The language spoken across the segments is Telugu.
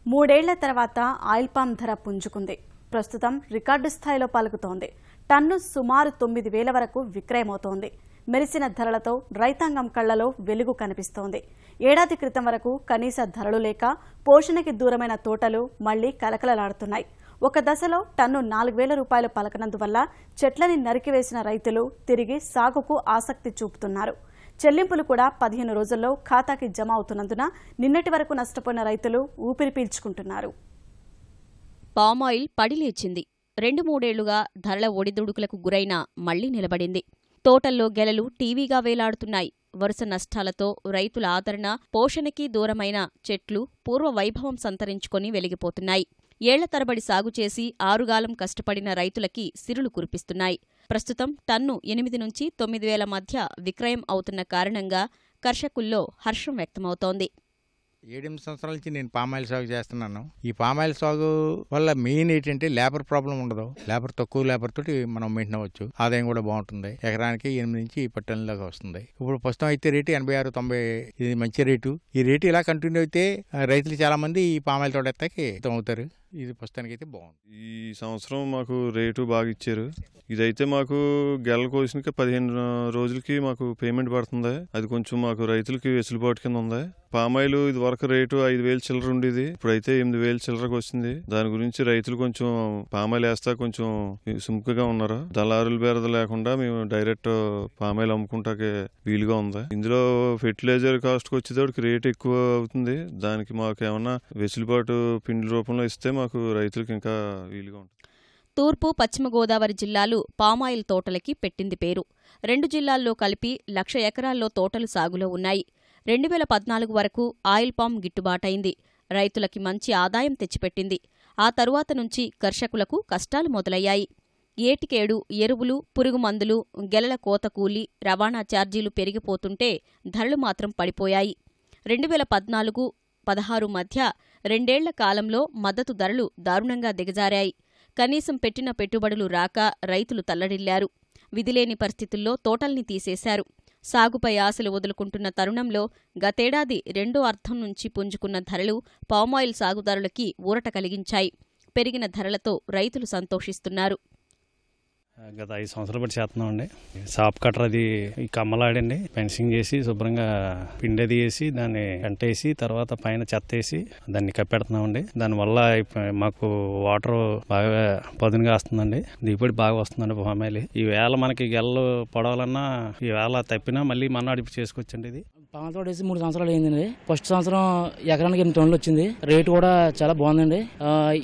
మూడేళ్ల తర్వాత ఆయిల్ పామ్ ధర పుంజుకుంది. ప్రస్తుతం రికార్డు స్థాయిలో పలుకుతోంది. టన్ను సుమారు 9,000 వరకు విక్రయమవుతోంది. మెరిసిన ధరలతో రైతాంగం కళ్లలో వెలుగు కనిపిస్తోంది. ఏడాది క్రితం వరకు కనీస ధరలు లేక పోషణకి దూరమైన తోటలు మళ్లీ కలకలలాడుతున్నాయి. ఒక దశలో టన్ను 4,000 రూపాయలు పలకనందువల్ల చెట్లని నరికివేసిన రైతులు తిరిగి సాగుకు ఆసక్తి చూపుతున్నారు. చెల్లింపులు కూడా 15 రోజుల్లో ఖాతాకి జమ అవుతున్నందున నిన్నటి వరకు నష్టపోయిన రైతులు ఊపిరి పీల్చుకుంటున్నారు. పామాయిల్ పడిలేచింది. 2-3 ఏళ్లుగా ధరల ఒడిదుడుకులకు గురైనా మళ్లీ నిలబడింది. తోటల్లో గెలలు టీవీగా వేలాడుతున్నాయి. వరుస నష్టాలతో రైతుల ఆదరణ, పోషణకి దూరమైన చెట్లు పూర్వ వైభవం సంతరించుకొని వెలిగిపోతున్నాయి. ఏళ్ల తరబడి సాగు చేసి ఆరుగాలం కష్టపడిన రైతులకి సిరులు కురిపిస్తున్నాయి. ప్రస్తుతం టన్ను 8 నుంచి 9,000 మధ్య విక్రయం అవుతున్న కారణంగా కర్షకుల్లో హర్షం వ్యక్తమవుతోంది. 7-8 సంవత్సరాల నుంచి నేను పామాయిల్ సాగు చేస్తున్నాను. ఈ పామాయిల్ సాగు వల్ల మెయిన్ ఏంటంటే లేబర్ ప్రాబ్లం ఉండదు. తక్కువ లేబర్ తోటి మనం మెయింటైన్ అవ్వచ్చు. ఆదాయం కూడా బాగుంటుంది. ఎకరానికి 8 నుంచి 10 టన్నుల దాకా వస్తుంది. ఇప్పుడు ప్రస్తుతం అయితే రేటు 86-90. ఇది మంచి రేటు. ఈ రేటు ఇలా కంటిన్యూ అయితే రైతులు చాలా మంది ఈ పామాయిల్ తోట ఎత్తాకి అవుతారు. ఇది ప్రస్తుతానికి అయితే బాగుంది. ఈ సంవత్సరం మాకు రేటు బాగా ఇచ్చారు. ఇదైతే మాకు గెల కోసినకి 15 రోజులకి మాకు పేమెంట్ పడుతుంది. అది కొంచెం మాకు రైతులకి వెసులుబాటు కింద ఉంది. పామాయిల్ ఇది వరకు రేటు 5,000 చిల్లర ఉండేది. ఇప్పుడైతే 8,000 చిల్లరకు వచ్చింది. దాని గురించి రైతులు కొంచెం పామాయిల్ వేస్తా కొంచెం సుముఖంగా ఉన్నారు. దళారుల బేరద లేకుండా మేము డైరెక్ట్ పామాయిల్ అమ్ముకుంటాకే వీలుగా ఉంది. ఇందులో ఫెర్టిలైజర్ కాస్ట్ వచ్చేటప్పటికి రేట్ ఎక్కువ అవుతుంది. దానికి మాకు ఏమన్నా వెసులుబాటు పిండి రూపంలో ఇస్తే మాకు రైతులకు ఇంకా వీలుగా ఉంటుంది. తూర్పు, పశ్చిమ గోదావరి జిల్లాలు పామాయిల్ తోటలకి పెట్టింది పేరు. 2 జిల్లాల్లో కలిపి 1,00,000 ఎకరాల్లో తోటలు సాగులో ఉన్నాయి. 2014 వరకు ఆయిల్ పామ్ గిట్టుబాటైంది. రైతులకి మంచి ఆదాయం తెచ్చిపెట్టింది. ఆ తరువాత నుంచి కర్షకులకు కష్టాలు మొదలయ్యాయి. ఏటికేడు ఎరువులు, పురుగుమందులు, గెలల కోత కూలి, రవాణా ఛార్జీలు పెరిగిపోతుంటే ధరలు మాత్రం పడిపోయాయి. 2014-16 మధ్య 2 ఏళ్ల కాలంలో మద్దతు ధరలు దారుణంగా దిగజారాయి. కనీసం పెట్టిన పెట్టుబడులు రాక రైతులు తల్లడిల్లారు. విధిలేని పరిస్థితుల్లో తోటల్ని తీసేశారు. సాగుపై ఆశలు వదులుకుంటున్న తరుణంలో గతేడాది రెండో అర్ధం నుంచి పుంజుకున్న ధరలు పామాయిల్ సాగుదారులకి ఊరట కలిగించాయి. పెరిగిన ధరలతో రైతులు సంతోషిస్తున్నారు. గత 5 సంవత్సరాలు బట్టి చేస్తున్నామండి. షాప్ కట్టర్ అది కమ్మలాడండి, ఫెన్సింగ్ చేసి శుభ్రంగా పిండి అది వేసి దాన్ని కంటేసి తర్వాత పైన చెత్త వేసి దాన్ని కప్పెడుతున్నామండి. దానివల్ల మాకు వాటర్ బాగా పదునుగా వస్తుందండి. దిగుబడి బాగా వస్తుందండి పామాయిల్. ఈ వేళ మనకి గెలలు పడవాలన్నా ఈ వేళ తప్పినా మళ్ళీ మన అడిపి చేసుకోవచ్చండి. ఇది పామాయిల్ తోట వేసి 3 సంవత్సరాలు అయిందండి. ఫస్ట్ సంవత్సరం ఎకరానికి 8 టన్నులు వచ్చింది. రేటు కూడా చాలా బాగుందండి.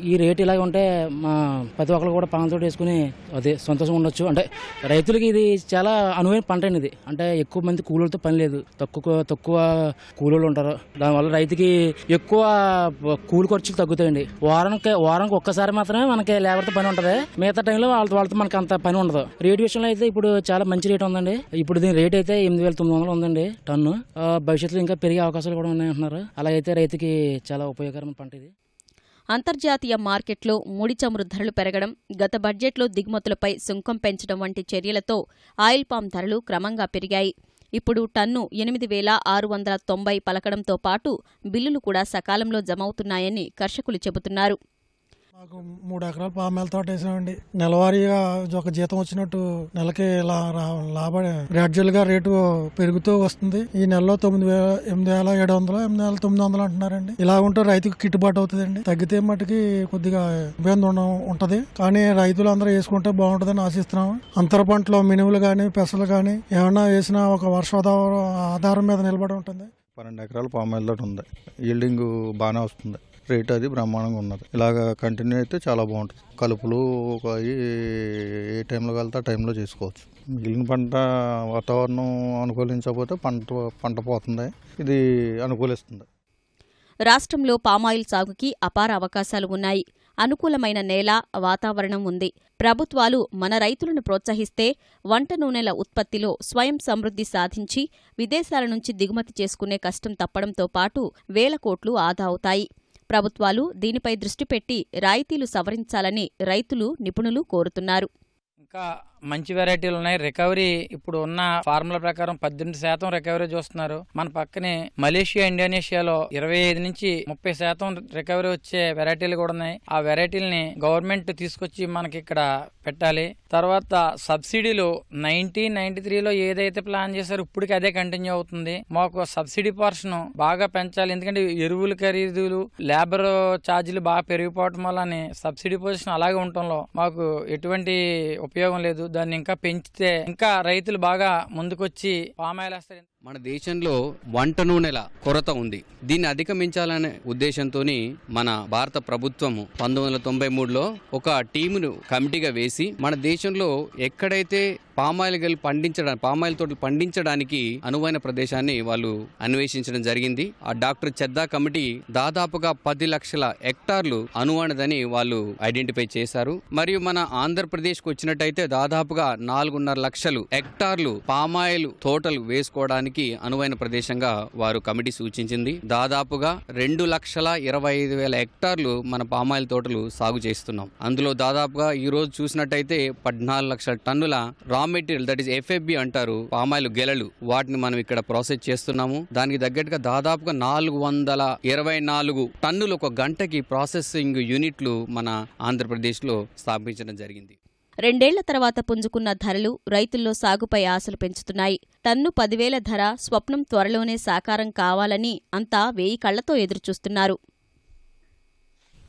ఈ రేటు ఇలాగ ఉంటే మా ప్రతి ఒక్కరు కూడా పామాయిల్ తోట వేసుకుని అదే సంతోషం ఉండొచ్చు. అంటే రైతులకి ఇది చాలా అనువైన పంట అండి. అంటే ఎక్కువ మంది కూలీలతో పని లేదు. తక్కువ కూలీలు ఉంటారు. దానివల్ల రైతుకి ఎక్కువ కూలి ఖర్చులు తగ్గుతాయండి. వారానికి ఒక్కసారి మాత్రమే మనకి లేబర్తో పని ఉంటుంది. మిగతా టైంలో వాళ్ళతో మనకి అంత పని ఉండదు. రేటు విషయంలో అయితే ఇప్పుడు చాలా మంచి రేటు ఉందండి. ఇప్పుడు దీని రేట్ అయితే 8,900 ఉందండి టన్ను. భవిష్యత్తులో ఇంకా పెరిగే అవకాశాలు కూడా ఉన్నాయంటున్నారు. అలాగైతే రైతుకి చాలా ఉపయోగకరమైన పంట ఇది. అంతర్జాతీయ మార్కెట్లో ముడి చమురు ధరలు పెరగడం, గత బడ్జెట్లో దిగుమతులపై సుంకం పెంచడం వంటి చర్యలతో ఆయిల్ పామ్ ధరలు క్రమంగా పెరిగాయి. ఇప్పుడు టన్ను 8,690 పలకడంతో పాటు బిల్లులు కూడా సకాలంలో జమవుతున్నాయని కర్షకులు చెబుతున్నారు. మాకు 3 ఎకరాలు పామాయిల్ తోట వేసామండి. నెలవారీగా ఒక జీతం వచ్చినట్టు నెలకి లాభం గ్రాడ్యువల్ గా రేటు పెరుగుతూ వస్తుంది. ఈ నెలలో 8,700, 8,900 అంటున్నారండి. ఇలా ఉంటే రైతుకు గిట్టుబాటు అవుతుందండి. తగ్గితే మటుకి కొద్దిగా ఇబ్బంది ఉంటది. కానీ రైతులు అందరూ వేసుకుంటే బాగుంటుందని ఆశిస్తున్నాము. అంతర పంటలో మినుములు కానీ పెసలు కానీ ఏమన్నా వేసినా ఒక ఆధారం మీద నిలబడి ఉంటుంది. 12 ఎకరాలు పామాయిల్ తోట ఉంది. ఈల్డింగ్ బాగానే వస్తుంది. రేట్ అది బ్రహ్మాండంగా ఉన్నది. ఇలాగ కంటిన్యూ అయితే చాలా బాగుంటుంది. కలుపులు ఏ టైంలో వెళ్తే ఆ టైంలో చేసుకోవచ్చు. మిగిలిన పంట వాతావరణం అనుకూలించకపోతే పంట పోతుంది. ఇది అనుకూలిస్తుంది. రాష్ట్రంలో పామాయిల్ సాగుకి అపార అవకాశాలు ఉన్నాయి. అనుకూలమైన నేల, వాతావరణం ఉంది. ప్రభుత్వాలు మన రైతులను ప్రోత్సహిస్తే వంట నూనెల ఉత్పత్తిలో స్వయం సమృద్ధి సాధించి విదేశాల నుంచి దిగుమతి చేసుకునే కష్టం తప్పడంతో పాటు వేల కోట్లు ఆదా అవుతాయి. ప్రభుత్వాలు దీనిపై దృష్టి పెట్టి రాయితీలు సవరించాలని రైతులు, నిపుణులు కోరుతున్నారు. ఇంకా మంచి వెరైటీలు ఉన్నాయి. రికవరీ ఇప్పుడు ఉన్న ఫార్ములా ప్రకారం 18% రికవరీ చూస్తున్నారు. మన పక్కనే మలేషియా, ఇండోనేషియాలో 25 నుంచి 30% రికవరీ వచ్చే వెరైటీలు కూడా ఉన్నాయి. ఆ వెరైటీలని గవర్నమెంట్ తీసుకొచ్చి మనకి ఇక్కడ పెట్టాలి. తర్వాత సబ్సిడీలు 1993లో ఏదైతే ప్లాన్ చేశారో ఇప్పటికి అదే కంటిన్యూ అవుతుంది. మాకు సబ్సిడీ పోర్షన్ బాగా పెంచాలి. ఎందుకంటే ఎరువుల ఖరీదులు, లేబర్ ఛార్జీలు బాగా పెరిగిపోవటం వల్ల సబ్సిడీ పొజిషన్ అలాగే ఉండటంలో మాకు ఎటువంటి ఉపయోగం లేదు. దాన్ని ఇంకా పెంచితే ఇంకా రైతులు బాగా ముందుకొచ్చి పామాయిల్ వేస్తారు. మన దేశంలో వంట నూనెల కొరత ఉంది. దీన్ని అధిగమించాలనే ఉద్దేశంతో మన భారత ప్రభుత్వం 1993లో ఒక టీమును కమిటీగా వేసి మన దేశంలో ఎక్కడైతే పామాయిల్ తోటలు పండించడానికి అనువైన ప్రదేశాన్ని వాళ్ళు అన్వేషించడం జరిగింది. ఆ డాక్టర్ చెద్దా కమిటీ దాదాపుగా 10 లక్షల హెక్టార్లు అనువైనదని వాళ్ళు ఐడెంటిఫై చేశారు. మరియు మన ఆంధ్రప్రదేశ్కు వచ్చినట్టయితే దాదాపుగా 4.5 లక్షలు హెక్టార్లు పామాయిల్ తోటలు వేసుకోవడానికి అనువైన ప్రదేశంగా వారు కమిటీ సూచించింది. దాదాపుగా 2,25,000 హెక్టార్లు మన పామాయిల్ తోటలు సాగు చేస్తున్నాం. అందులో దాదాపుగా ఈ రోజు చూసినట్టయితే 14 లక్షల టన్నుల raw material, that is FFB అంటారు, పామాయిల్ గెలలు, వాటిని మనం ఇక్కడ ప్రాసెస్ చేస్తున్నాము. దానికి తగ్గట్టుగా దాదాపుగా 424 టన్నులు ఒక గంటకి ప్రాసెసింగ్ యూనిట్లు మన ఆంధ్రప్రదేశ్లో స్థాపించడం జరిగింది. 2 ఏళ్ల తర్వాత పుంజుకున్న ధరలు రైతుల్లో సాగుపై ఆశలు పెంచుతున్నాయి. టన్ను 10,000 ధర స్వప్నం త్వరలోనే సాకారం కావాలని అంతా 1000 కళ్లతో ఎదురుచూస్తున్నారు.